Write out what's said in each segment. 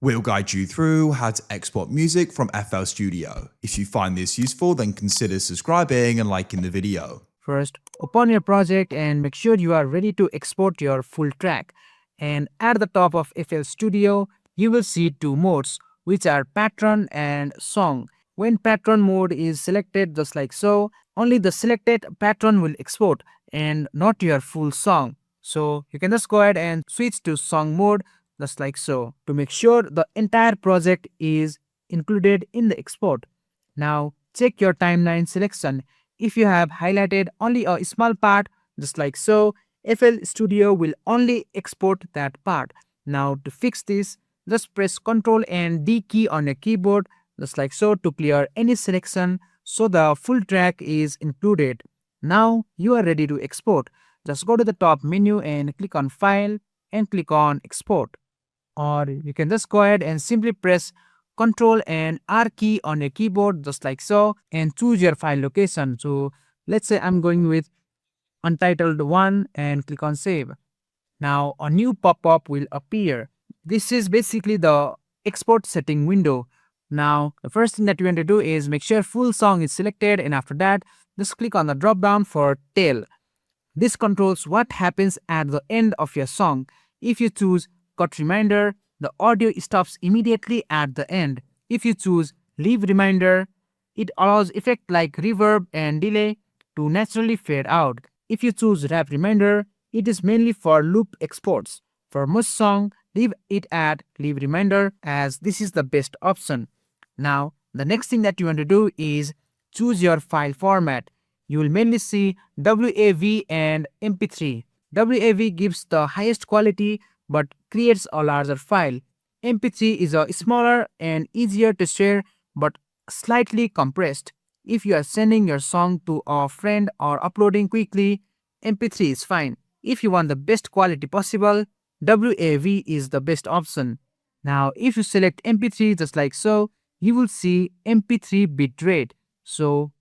We'll guide you through how to export music from FL Studio. If you find this useful, then consider subscribing and liking the video. First, open your project and make sure you are ready to export your full track. And at the top of FL Studio, you will see two modes, which are pattern and song. When pattern mode is selected just like so, only the selected pattern will export and not your full song. So you can just go ahead and switch to song mode just like so to make sure the entire project is included in the export. Now check your timeline selection. If you have highlighted only a small part just like so, FL Studio will only export that part. Now to fix this, just press Ctrl and D key on your keyboard just like so to clear any selection so the full track is included. Now you are ready to export. Just go to the top menu and click on File and click on Export. Or you can just go ahead and simply press Ctrl and R key on your keyboard just like so and choose your file location. So let's say I'm going with Untitled 1 and click on Save. Now a new pop-up will appear. This is basically the export setting window. Now the first thing that you want to do is make sure full song is selected, and after that just click on the drop down for tail. This controls what happens at the end of your song. If you choose cut reminder, the audio stops immediately at the end. If you choose leave reminder, it allows effect like reverb and delay to naturally fade out. If you choose wrap reminder, it is mainly for loop exports. For most song, leave it at leave reminder as this is the best option. Now, the next thing that you want to do is choose your file format. You will mainly see WAV and MP3. WAV gives the highest quality but creates a larger file. MP3 is a smaller and easier to share but slightly compressed. If you are sending your song to a friend or uploading quickly, MP3 is fine. If you want the best quality possible, WAV is the best option. Now, if you select MP3 just like so, you will see MP3 bitrate. So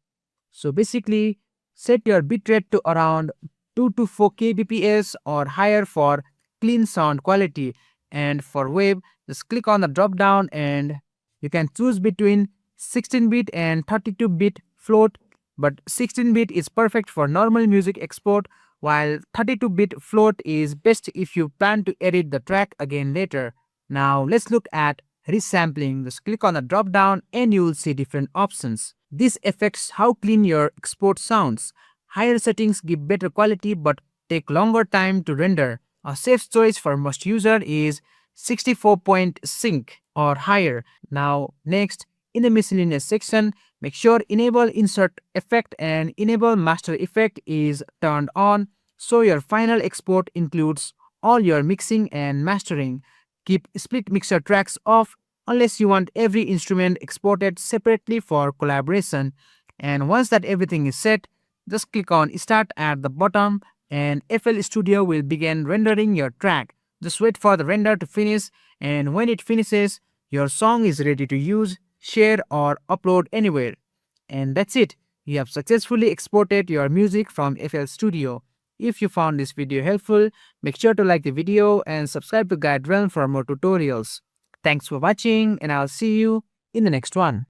basically, set your bitrate to around 2 to 4 kbps or higher for clean sound quality. And for wave, just click on the drop down and you can choose between 16-bit and 32-bit float, but 16-bit is perfect for normal music export, while 32-bit float is best if you plan to edit the track again later. Now let's look at resampling. Just click on the drop down and you will see different options. This affects how clean your export sounds. Higher settings give better quality but take longer time to render. A safe choice for most user is 64-point sync or higher. Now next, in the miscellaneous section, make sure enable insert effect and enable master effect is turned on so your final export includes all your mixing and mastering. Keep split mixer tracks off unless you want every instrument exported separately for collaboration. And once that everything is set, just click on Start at the bottom and FL Studio will begin rendering your track. Just wait for the render to finish, and when it finishes, your song is ready to use, share or upload anywhere. And that's it. You have successfully exported your music from FL Studio. If you found this video helpful, make sure to like the video and subscribe to GuideRealm for more tutorials. Thanks for watching and I'll see you in the next one.